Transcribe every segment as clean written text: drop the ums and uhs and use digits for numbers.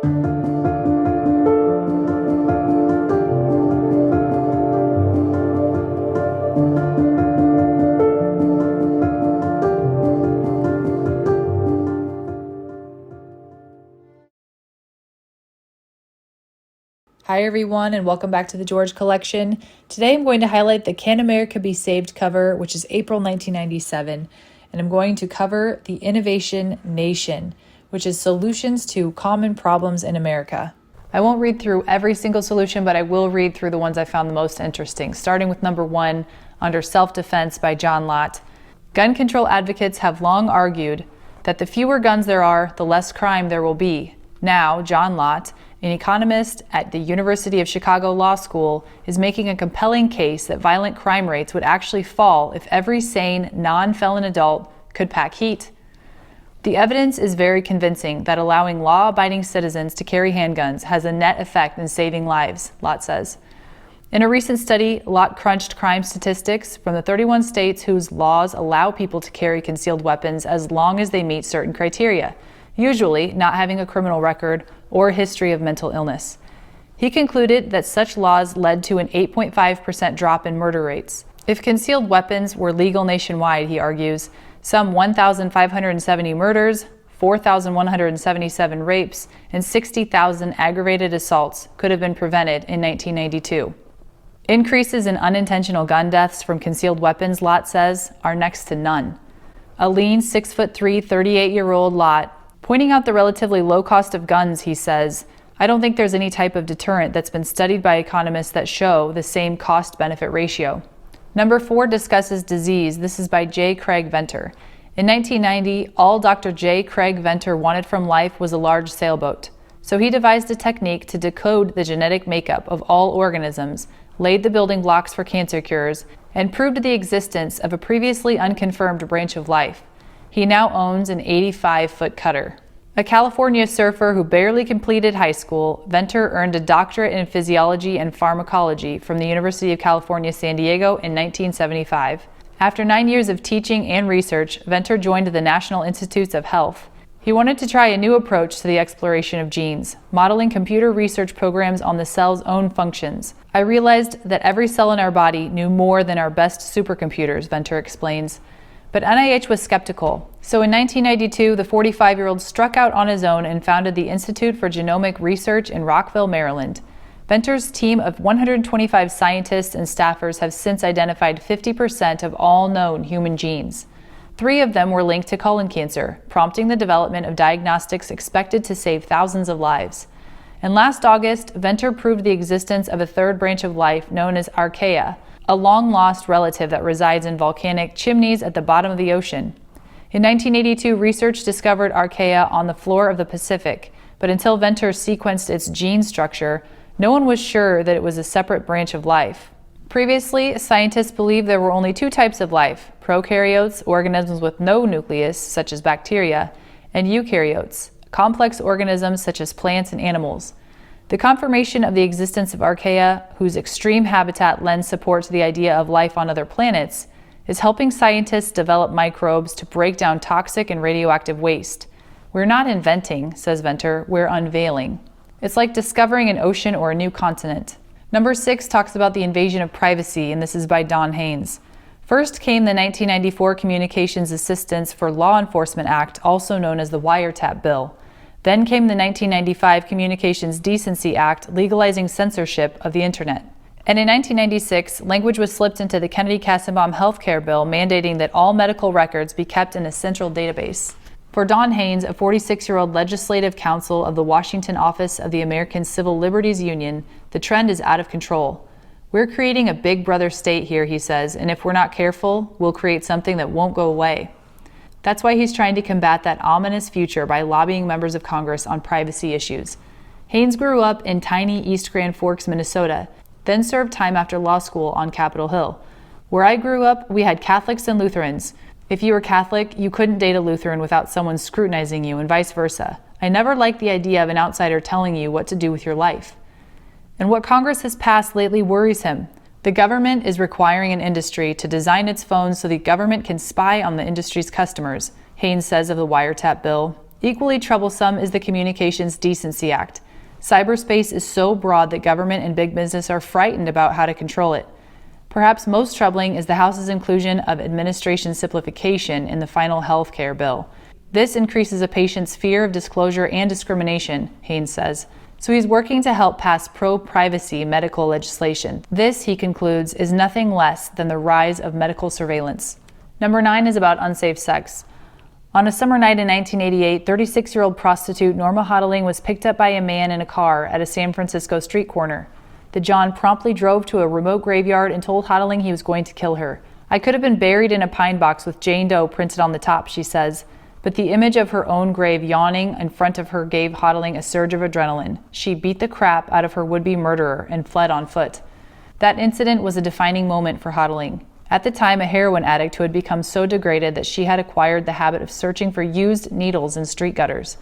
Hi everyone, and welcome back to the George Collection. Today I'm going to highlight the Can America Be Saved cover, which is April 1997, and I'm going to cover the Innovation Nation, which is solutions to common problems in America. I won't read through every single solution, but I will read through the ones I found the most interesting, starting with number 1, under Self-Defense by John Lott. Gun control advocates have long argued that the fewer guns there are, the less crime there will be. Now, John Lott, an economist at the University of Chicago Law School, is making a compelling case that violent crime rates would actually fall if every sane, non-felon adult could pack heat. The evidence is very convincing that allowing law-abiding citizens to carry handguns has a net effect in saving lives, Lott says. In a recent study, Lott crunched crime statistics from the 31 states whose laws allow people to carry concealed weapons as long as they meet certain criteria, usually not having a criminal record or a history of mental illness. He concluded that such laws led to an 8.5% drop in murder rates. If concealed weapons were legal nationwide, he argues, some 1,570 murders, 4,177 rapes, and 60,000 aggravated assaults could have been prevented in 1992. Increases in unintentional gun deaths from concealed weapons, Lott says, are next to none. A lean 6'3", 38-year-old Lott, pointing out the relatively low cost of guns, he says, I don't think there's any type of deterrent that's been studied by economists that show the same cost-benefit ratio. Number 4 discusses disease. This is by J. Craig Venter. In 1990, all Dr. J. Craig Venter wanted from life was a large sailboat. So he devised a technique to decode the genetic makeup of all organisms, laid the building blocks for cancer cures, and proved the existence of a previously unconfirmed branch of life. He now owns an 85-foot cutter. A California surfer who barely completed high school, Venter earned a doctorate in physiology and pharmacology from the University of California, San Diego in 1975. After 9 years of teaching and research, Venter joined the National Institutes of Health. He wanted to try a new approach to the exploration of genes, modeling computer research programs on the cell's own functions. I realized that every cell in our body knew more than our best supercomputers, Venter explains. But NIH was skeptical. So in 1992, the 45-year-old struck out on his own and founded the Institute for Genomic Research in Rockville, Maryland. Venter's team of 125 scientists and staffers have since identified 50% of all known human genes. 3 of them were linked to colon cancer, prompting the development of diagnostics expected to save thousands of lives. And last August, Venter proved the existence of a third branch of life known as archaea, a long-lost relative that resides in volcanic chimneys at the bottom of the ocean. In 1982, research discovered archaea on the floor of the Pacific, but until Venter sequenced its gene structure, no one was sure that it was a separate branch of life. Previously, scientists believed there were only 2 types of life: prokaryotes, organisms with no nucleus, such as bacteria, and eukaryotes, complex organisms such as plants and animals. The confirmation of the existence of archaea, whose extreme habitat lends support to the idea of life on other planets, is helping scientists develop microbes to break down toxic and radioactive waste. We're not inventing, says Venter, we're unveiling. It's like discovering an ocean or a new continent. Number 6 talks about the invasion of privacy, and this is by Don Haynes. First came the 1994 Communications Assistance for Law Enforcement Act, also known as the Wiretap Bill. Then came the 1995 Communications Decency Act, legalizing censorship of the internet. And in 1996, language was slipped into the Kennedy-Kassenbaum healthcare bill, mandating that all medical records be kept in a central database. For Don Haynes, a 46-year-old legislative counsel of the Washington office of the American Civil Liberties Union, the trend is out of control. We're creating a big brother state here, he says, and if we're not careful, we'll create something that won't go away. That's why he's trying to combat that ominous future by lobbying members of Congress on privacy issues. Haynes grew up in tiny East Grand Forks, Minnesota, then served time after law school on Capitol Hill. Where I grew up, we had Catholics and Lutherans. If you were Catholic, you couldn't date a Lutheran without someone scrutinizing you, and vice versa. I never liked the idea of an outsider telling you what to do with your life. And what Congress has passed lately worries him. The government is requiring an industry to design its phones so the government can spy on the industry's customers, Haynes says of the wiretap bill. Equally troublesome is the Communications Decency Act. Cyberspace is so broad that government and big business are frightened about how to control it. Perhaps most troubling is the House's inclusion of administration simplification in the final health care bill. This increases a patient's fear of disclosure and discrimination, Haynes says. So he's working to help pass pro-privacy medical legislation. This, he concludes, is nothing less than the rise of medical surveillance. Number 9 is about unsafe sex. On a summer night in 1988, 36-year-old prostitute Norma Hodling was picked up by a man in a car at a San Francisco street corner. The John promptly drove to a remote graveyard and told Hodling he was going to kill her. "I could have been buried in a pine box with Jane Doe printed on the top," she says. But the image of her own grave yawning in front of her gave Hodling a surge of adrenaline. She beat the crap out of her would-be murderer and fled on foot. That incident was a defining moment for Hodling. At the time, a heroin addict who had become so degraded that she had acquired the habit of searching for used needles in street gutters.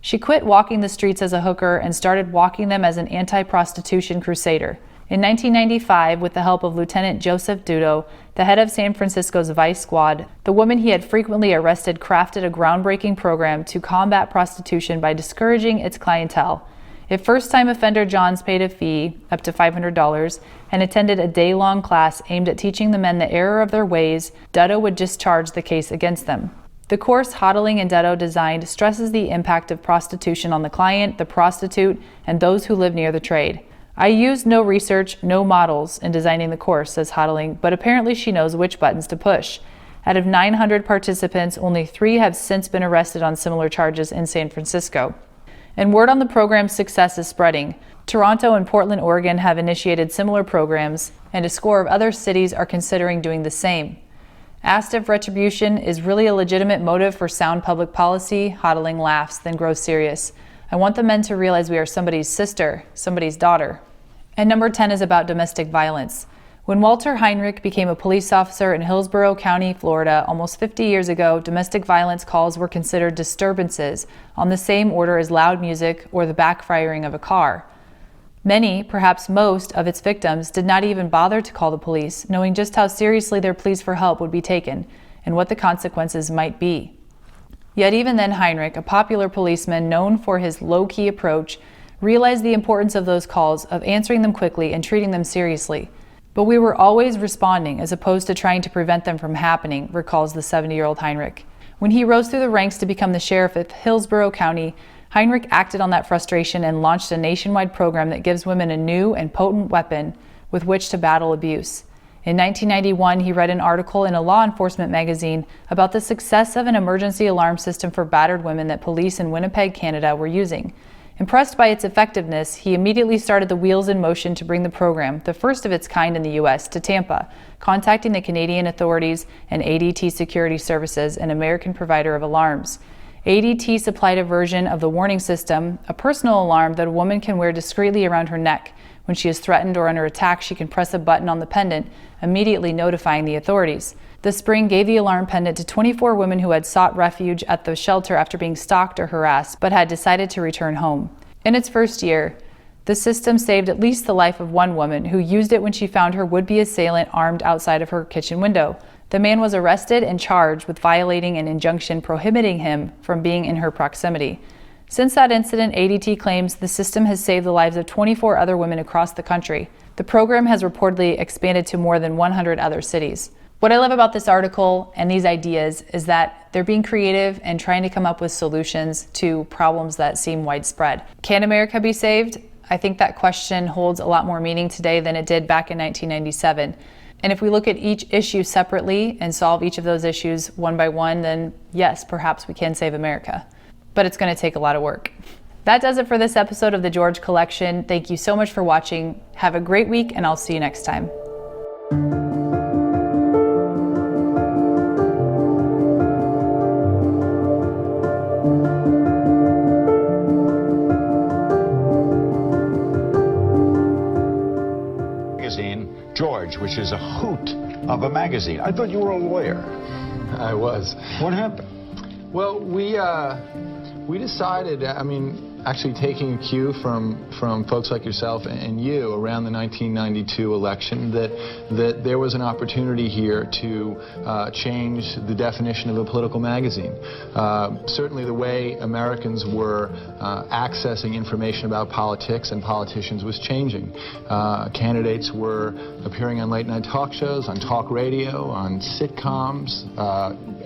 She quit walking the streets as a hooker and started walking them as an anti-prostitution crusader. In 1995, with the help of Lieutenant Joseph Dudo, the head of San Francisco's Vice Squad, the woman he had frequently arrested crafted a groundbreaking program to combat prostitution by discouraging its clientele. If first-time offender Johns paid a fee, up to $500, and attended a day-long class aimed at teaching the men the error of their ways, Dudo would discharge the case against them. The course Hodling and Dudo designed stresses the impact of prostitution on the client, the prostitute, and those who live near the trade. "I used no research, no models in designing the course," says Hodling, but apparently she knows which buttons to push. Out of 900 participants, only 3 have since been arrested on similar charges in San Francisco. And word on the program's success is spreading. Toronto and Portland, Oregon have initiated similar programs, and a score of other cities are considering doing the same. Asked if retribution is really a legitimate motive for sound public policy, Hodling laughs, then grows serious. "I want the men to realize we are somebody's sister, somebody's daughter." And number 10 is about domestic violence. When Walter Heinrich became a police officer in Hillsborough County, Florida, almost 50 years ago, domestic violence calls were considered disturbances on the same order as loud music or the backfiring of a car. Many, perhaps most, of its victims did not even bother to call the police, knowing just how seriously their pleas for help would be taken and what the consequences might be. Yet even then, Heinrich, a popular policeman known for his low-key approach, realized the importance of those calls, of answering them quickly and treating them seriously. "But we were always responding as opposed to trying to prevent them from happening," recalls the 70-year-old Heinrich. When he rose through the ranks to become the sheriff of Hillsborough County, Heinrich acted on that frustration and launched a nationwide program that gives women a new and potent weapon with which to battle abuse. In 1991, he read an article in a law enforcement magazine about the success of an emergency alarm system for battered women that police in Winnipeg, Canada were using. Impressed by its effectiveness, he immediately started the wheels in motion to bring the program, the first of its kind in the U.S., to Tampa, contacting the Canadian authorities and ADT Security Services, an American provider of alarms. ADT supplied a version of the warning system, a personal alarm that a woman can wear discreetly around her neck. When she is threatened or under attack, she can press a button on the pendant, immediately notifying the authorities. The spring gave the alarm pendant to 24 women who had sought refuge at the shelter after being stalked or harassed, but had decided to return home. In its first year, the system saved at least the life of one woman who used it when she found her would-be assailant armed outside of her kitchen window. The man was arrested and charged with violating an injunction prohibiting him from being in her proximity. Since that incident, ADT claims the system has saved the lives of 24 other women across the country. The program has reportedly expanded to more than 100 other cities. What I love about this article and these ideas is that they're being creative and trying to come up with solutions to problems that seem widespread. Can America be saved? I think that question holds a lot more meaning today than it did back in 1997. And if we look at each issue separately and solve each of those issues one by one, then yes, perhaps we can save America. But it's going to take a lot of work. That does it for this episode of the George Collection. Thank you so much for watching. Have a great week, and I'll see you next time. George, which is a hoot of a magazine. I thought you were a lawyer. I was. What happened? Well, we decided, I mean, actually taking a cue from folks like yourself and you around the 1992 election that there was an opportunity here to change the definition of a political magazine. Certainly the way Americans were accessing information about politics and politicians was changing. Candidates were appearing on late-night talk shows, on talk radio, on sitcoms,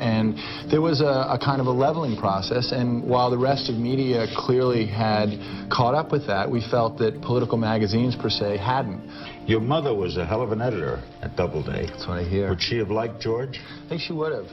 and there was a kind of a leveling process, and while the rest of media clearly had caught up with that, we felt that political magazines per se hadn't. Your mother was a hell of an editor at Doubleday. That's what I hear. Would she have liked George? I think she would have.